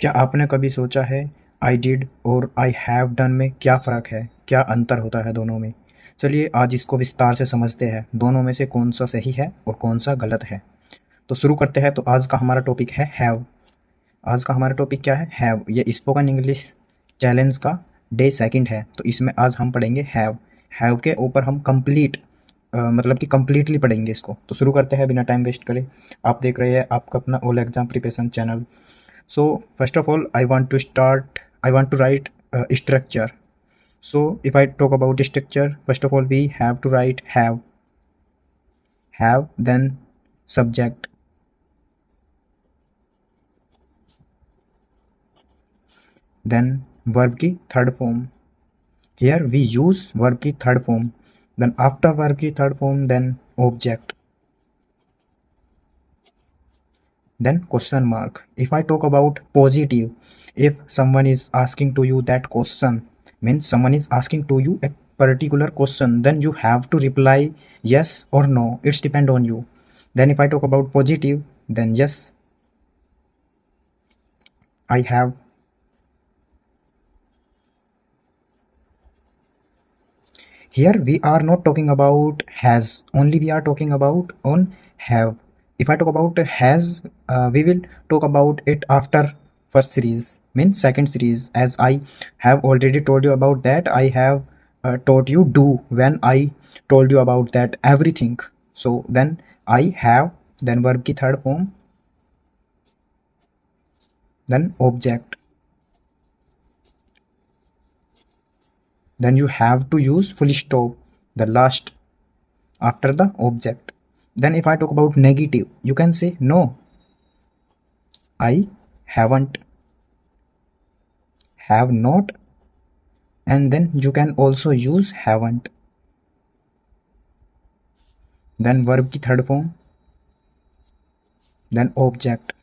क्या आपने कभी सोचा है आई डिड और आई हैव डन में क्या फ़र्क है, क्या अंतर होता है दोनों में? चलिए आज इसको विस्तार से समझते हैं, दोनों में से कौन सा सही है और कौन सा गलत है। तो शुरू करते हैं। तो आज का हमारा टॉपिक है हैव। आज का हमारा टॉपिक क्या है? हैव। ये स्पोकन इंग्लिश चैलेंज का डे सेकंड है। तो इसमें आज हम पढ़ेंगे हैव। हैव के ऊपर हम कंप्लीट मतलब कि कंप्लीटली पढ़ेंगे इसको। तो शुरू करते हैं बिना टाइम वेस्ट करे। आप देख रहे हैं आपका अपना all exam preparation channel. So first of all, I want to write structure. So if I talk about structure, first of all we have to write have, then subject, then verb की third form. Here we use verb की third form. Then after verb की third form, then object, then question mark. If I talk about positive, if someone is asking to you that question, means someone is asking to you a particular question, then you have to reply yes or no. It's depend on you. Then if I talk about positive, then yes, I have. Here we are not talking about has, only we are talking about on have. If I talk about has, we will talk about it after first series, means second series. As I have already told you about that, I have taught you do when I told you about that everything. So then I have, then verb की third form, then object. Then you have to use full stop, the last after the object. Then if I talk about negative, you can say no, I haven't, have not, and then you can also use haven't. Then verb की third form, then object.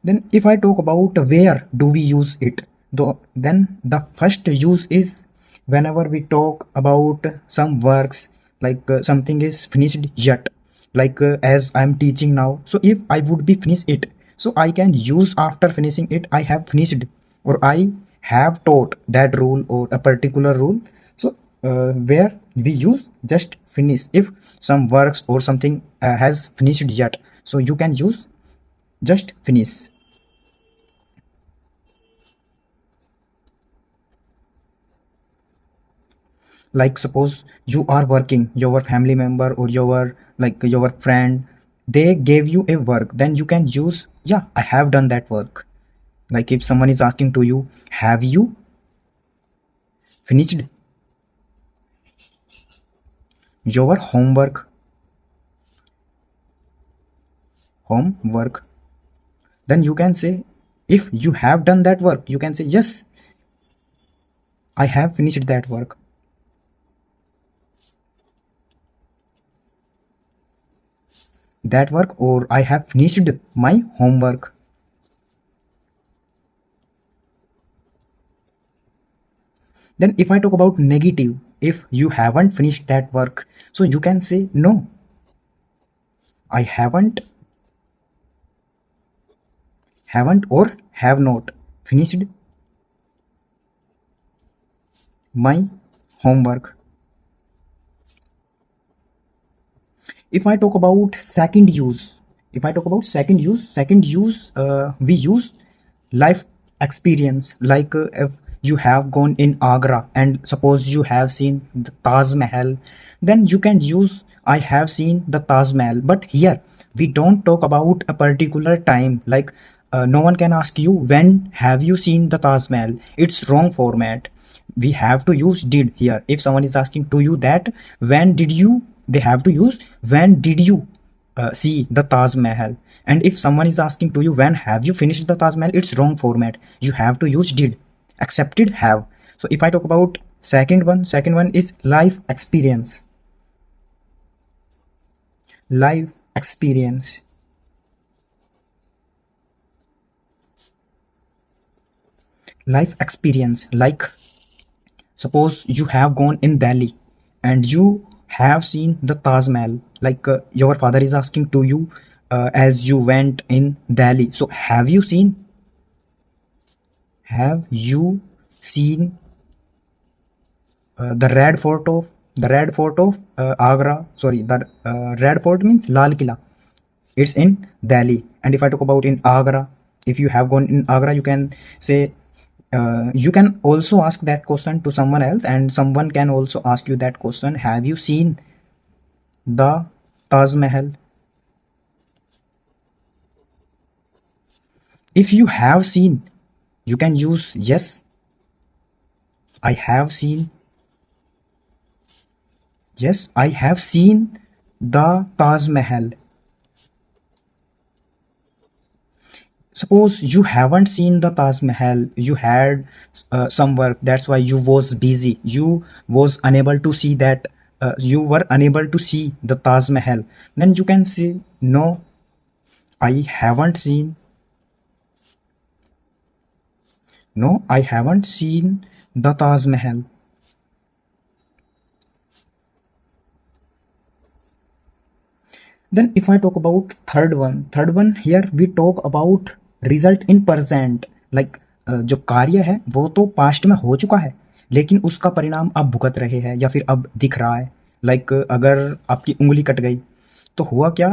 Then if I talk about where do we use it, then the first use is whenever we talk about some works, like something is finished yet, like as I'm teaching now. So if I would be finish it, so I can use after finishing it I have finished, or I have taught that rule or a particular rule. So where we use just finish if some works or something has finished yet, so you can use just finish. Like suppose you are working, your family member or your like your friend, they gave you a work, then you can use yeah, I have done that work. Like if someone is asking to you, have you finished your homework, then you can say, if you have done that work, you can say yes, I have finished that work. Or I have finished my homework. Then if I talk about negative, if you haven't finished that work, so you can say no, I haven't or have not finished my homework. If I talk about second use, we use life experience. Like if you have gone in Agra and suppose you have seen the Taj Mahal, then you can use I have seen the Taj Mahal. But here we don't talk about a particular time. Like no one can ask you when have you seen the Taj Mahal. It's wrong format. We have to use did here. If someone is asking to you that when did you, they have to use when did you see the Taj Mahal. And if someone is asking to you when have you finished the Taj Mahal, it's wrong format. You have to use did, accepted have. So if I talk about second one is life experience. Life experience. Life experience, like suppose you have gone in Delhi and you have seen the Taj Mahal. Like your father is asking to you, as you went in Delhi. So have you seen the Agra? Sorry, the Red Fort means Lal Killa. It's in Delhi. And if I talk about in Agra, if you have gone in Agra, you can say, you can also ask that question to someone else, and someone can also ask you that question. Have you seen the Taj Mahal? If you have seen, you can use yes, I have seen. Yes, I have seen the Taj Mahal. Suppose you haven't seen the Taj Mahal, you had some work, that's why you was busy, you was unable to see that, you were unable to see the Taj Mahal. Then you can say, no, I haven't seen. No, I haven't seen the Taj Mahal. Then if I talk about third one here we talk about result in present. Like जो कार्य है वो तो past में हो चुका है, लेकिन उसका परिणाम अब भुगत रहे हैं या फिर अब दिख रहा है। लाइक अगर आपकी उंगली कट गई तो हुआ क्या,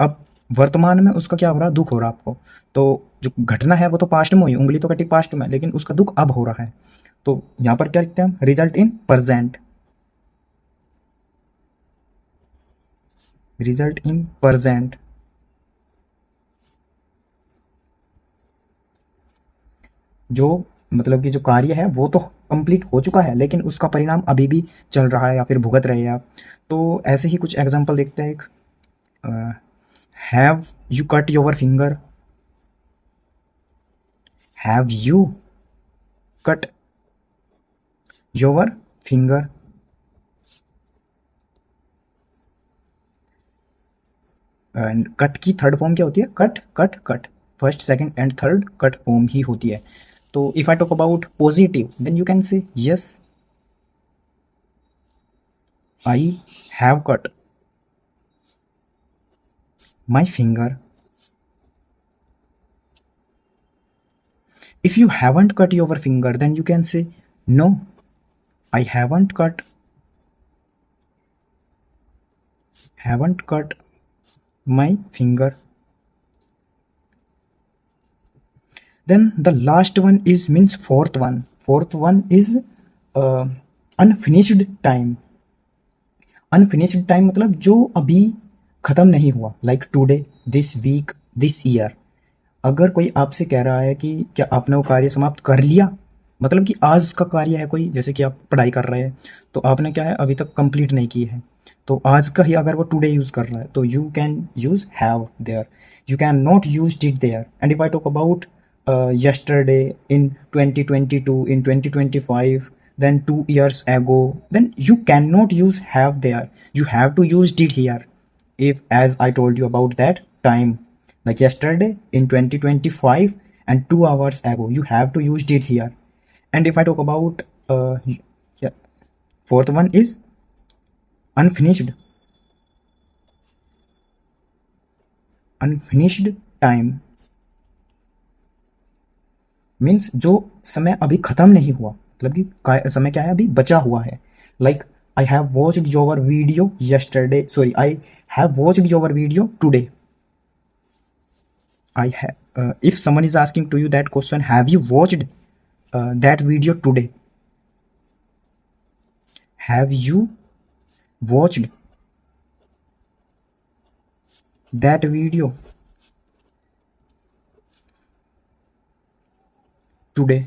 अब वर्तमान में उसका क्या हो रहा है, दुख हो रहा है आपको। तो जो घटना है वो तो पास्ट में हुई, उंगली तो कटी पास्ट में, लेकिन उसका दुख अब हो रहा है। तो यहाँ पर क्या लिखते हैं हम, result in present. Result in present. जो मतलब कि जो कार्य है वो तो कंप्लीट हो चुका है, लेकिन उसका परिणाम अभी भी चल रहा है या फिर भुगत रहे हैं आप। तो ऐसे ही कुछ एग्जांपल देखते हैं। एक have you cut your finger. Have you cut your finger. And cut की थर्ड फॉर्म क्या होती है, cut cut cut. First second and third cut form ही होती है। तो if I talk about positive then you can say yes I have cut my finger. If you haven't cut your finger, then you can say, no, I haven't cut my finger. Then the last one is means fourth one. Fourth one is unfinished time. Unfinished time मतलब जो अभी खत्म नहीं हुआ, like today, this week, this year. अगर कोई आपसे कह रहा है कि क्या आपने वो कार्य समाप्त कर लिया, मतलब कि आज का कार्य है कोई, जैसे कि आप पढ़ाई कर रहे हैं तो आपने क्या है अभी तक कंप्लीट नहीं की है, तो आज का ही अगर वो टुडे यूज कर रहा है तो you can use have there, you can not use did there. And if I talk about yesterday, in 2022, in 2025, then 2 years ago, then you cannot use have there, you have to use did here. If, as I told you about that time, like yesterday, in 2025, and 2 hours ago, you have to use did here. And if I talk about yeah, fourth one is unfinished. Unfinished time means जो समय अभी खत्म नहीं हुआ, मतलब कि समय क्या है अभी बचा हुआ है। Like I have watched your video yesterday, sorry I have watched your video today. I have, if someone is asking to you that question, have you watched that video today? Have you watched that video today?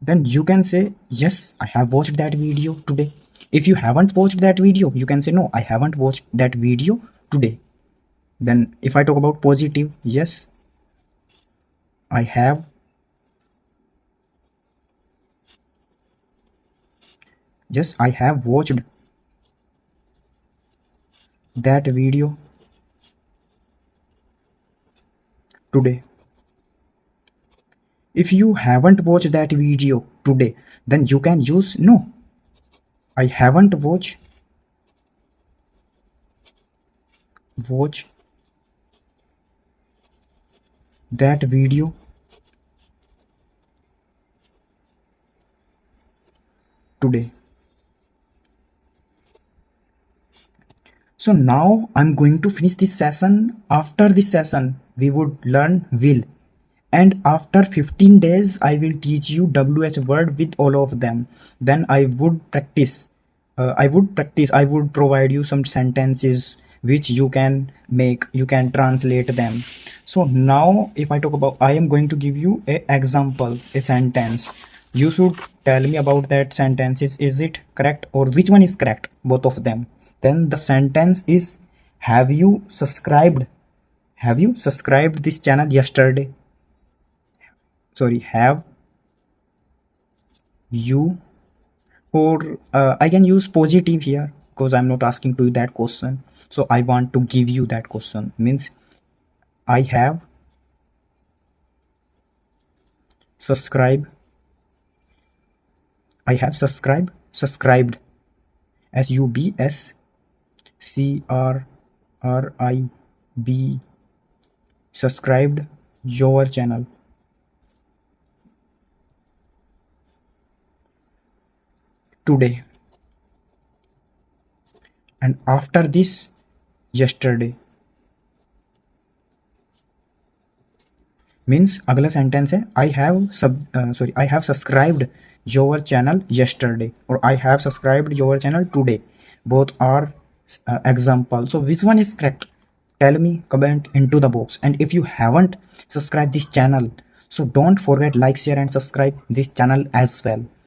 Then you can say, yes, I have watched that video today. If you haven't watched that video, you can say, no, I haven't watched that video today. Then if I talk about positive, yes, I have watched that video today. If you haven't watched that video today, then you can use no, I haven't watched that video today. So now I'm going to finish this session. After this session, we would learn will. And after 15 days, I will teach you WH word with all of them. Then I would practice. I would provide you some sentences which you can make, you can translate them. So now if I talk about, I am going to give you a example, a sentence. You should tell me about that sentence. Is it correct or which one is correct? Both of them. Then the sentence is, have you subscribed? Have you subscribed this channel yesterday? Sorry, have you, or I can use positive here because I'm not asking to you that question. So I want to give you that question. Means I have subscribed. I have subscribed. SUBSCRRIB. Subscribed your channel today. And after this, yesterday. Means अगला sentence है I have subscribed your channel yesterday or I have subscribed your channel today. Both are example. So which one is correct? Tell me, comment into the box. And if you haven't subscribed this channel, so don't forget like, share and subscribe this channel as well.